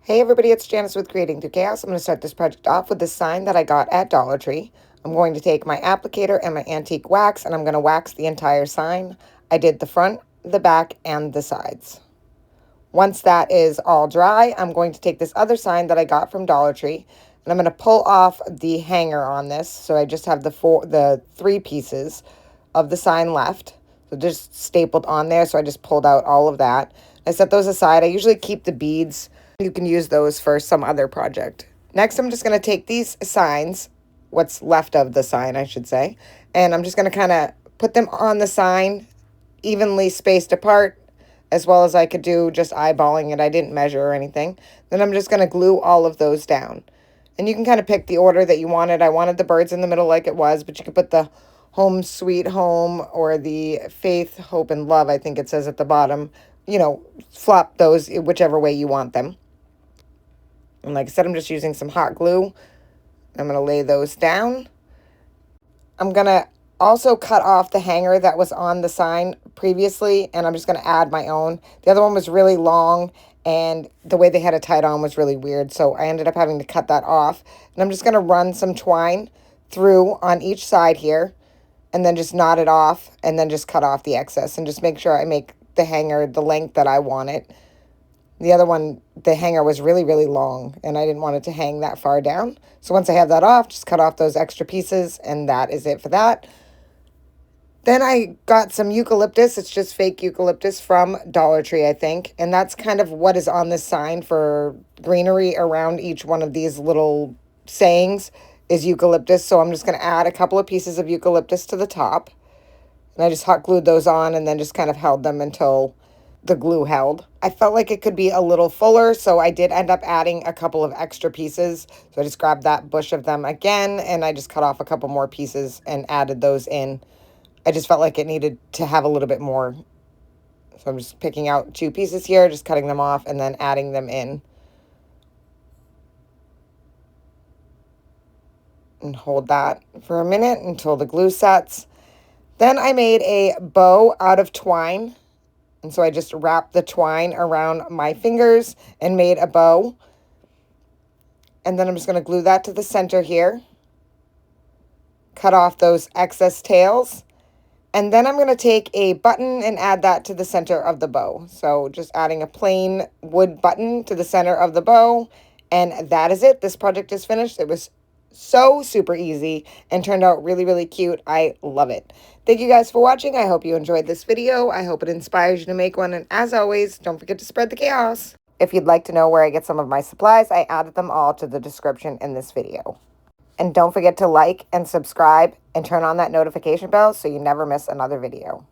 Hey everybody, it's Janice with Creating Through Chaos. I'm going to start this project off with the sign that I got at Dollar Tree. I'm going to take my applicator and my antique wax and I'm going to wax the entire sign. I did the front, the back, and the sides. Once that is all dry, I'm going to take this other sign that I got from Dollar Tree and I'm going to pull off the hanger on this. So I just have the three pieces of the sign left. So just stapled on there. So I just pulled out all of that. I set those aside. I usually keep the beads. You can use those for some other project. Next, I'm just going to take these signs, what's left of the sign, I should say, and I'm just going to kind of put them on the sign, evenly spaced apart, as well as I could do just eyeballing it. I didn't measure or anything. Then I'm just going to glue all of those down. And you can kind of pick the order that you wanted. I wanted the birds in the middle like it was, but you could put the home sweet home or the faith, hope, and love, I think it says at the bottom. You know, flop those whichever way you want them. And like I said, I'm just using some hot glue. I'm going to lay those down. I'm going to also cut off the hanger that was on the sign previously, and I'm just going to add my own. The other one was really long, and the way they had it tied on was really weird, so I ended up having to cut that off. And I'm just going to run some twine through on each side here, and then just knot it off, and then just cut off the excess, and just make sure I make the hanger the length that I want it. The other one, the hanger was really, really long, and I didn't want it to hang that far down. So once I have that off, just cut off those extra pieces, and that is it for that. Then I got some eucalyptus. It's just fake eucalyptus from Dollar Tree, I think. And that's kind of what is on this sign for greenery around each one of these little sayings is eucalyptus. So I'm just going to add a couple of pieces of eucalyptus to the top. And I just hot glued those on and then just kind of held them until the glue held. I felt like it could be a little fuller, so I did end up adding a couple of extra pieces. So I just grabbed that bush of them again, and I just cut off a couple more pieces and added those in. I just felt like it needed to have a little bit more. So I'm just picking out two pieces here, just cutting them off, and then adding them in. And hold that for a minute until the glue sets. Then I made a bow out of twine. And so I just wrapped the twine around my fingers and made a bow. And then I'm just going to glue that to the center here. Cut off those excess tails. And then I'm going to take a button and add that to the center of the bow. So just adding a plain wood button to the center of the bow. And that is it. This project is finished. It was so super easy and turned out really, really cute. I love it. Thank you guys for watching. I hope you enjoyed this video. I hope it inspires you to make one. And as always, don't forget to spread the chaos. If you'd like to know where I get some of my supplies, I added them all to the description in this video. And don't forget to like and subscribe and turn on that notification bell so you never miss another video.